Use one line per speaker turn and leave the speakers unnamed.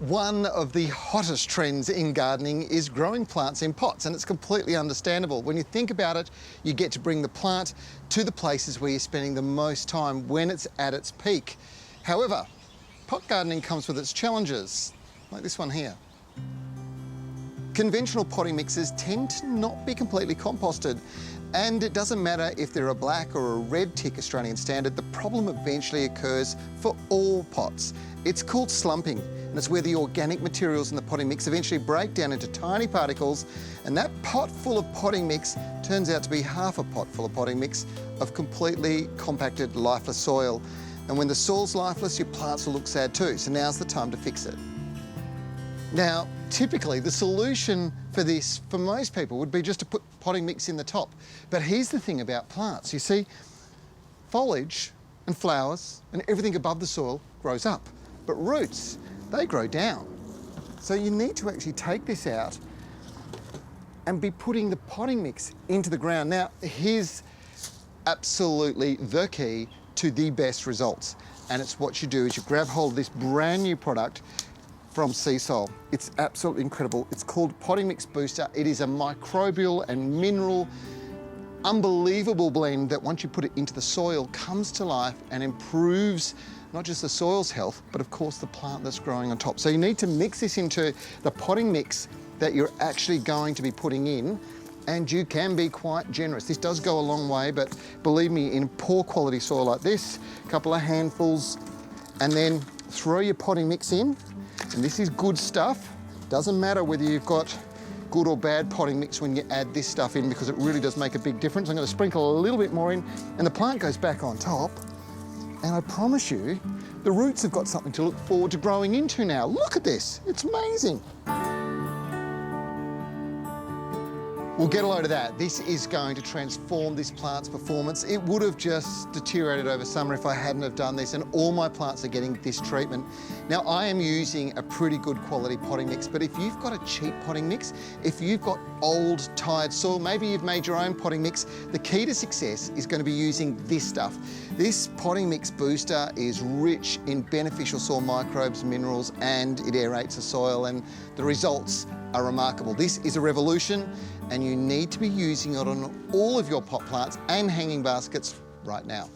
One of the hottest trends in gardening is growing plants in pots, and it's completely understandable. When you think about it, you get to bring the plant to the places where you're spending the most time when it's at its peak. However, pot gardening comes with its challenges, like this one here. Conventional potting mixes tend to not be completely composted, and it doesn't matter if they're a black or a red tick Australian standard, the problem eventually occurs for all pots. It's called slumping, and it's where the organic materials in the potting mix eventually break down into tiny particles, and that pot full of potting mix turns out to be half a pot full of potting mix of completely compacted, lifeless soil. And when the soil's lifeless, your plants will look sad too, so now's the time to fix it. Now, typically the solution for this, for most people, would be just to put potting mix in the top. But here's the thing about plants. You see, foliage and flowers and everything above the soil grows up, but roots, they grow down. So you need to actually take this out and be putting the potting mix into the ground. Now, here's absolutely the key to the best results. And it's what you do is you grab hold of this brand new product from Sea Soil. It's absolutely incredible. It's called Potting Mix Booster. It is a microbial and mineral, unbelievable blend that once you put it into the soil, comes to life and improves not just the soil's health, but of course the plant that's growing on top. So you need to mix this into the potting mix that you're actually going to be putting in, and you can be quite generous. This does go a long way, but believe me, in poor quality soil like this, a couple of handfuls, and then throw your potting mix in. And this is good stuff. Doesn't matter whether you've got good or bad potting mix when you add this stuff in, because it really does make a big difference. I'm going to sprinkle a little bit more in, and the plant goes back on top. And I promise you, the roots have got something to look forward to growing into now. Look at this, it's amazing. We'll get a load of that. This is going to transform this plant's performance. It would have just deteriorated over summer if I hadn't have done this, and all my plants are getting this treatment. Now, I am using a pretty good quality potting mix, but if you've got a cheap potting mix, if you've got old, tired soil, maybe you've made your own potting mix, the key to success is going to be using this stuff. This potting mix booster is rich in beneficial soil microbes, minerals, and it aerates the soil, and the results are remarkable. This is a revolution, and you need to be using it on all of your pot plants and hanging baskets right now.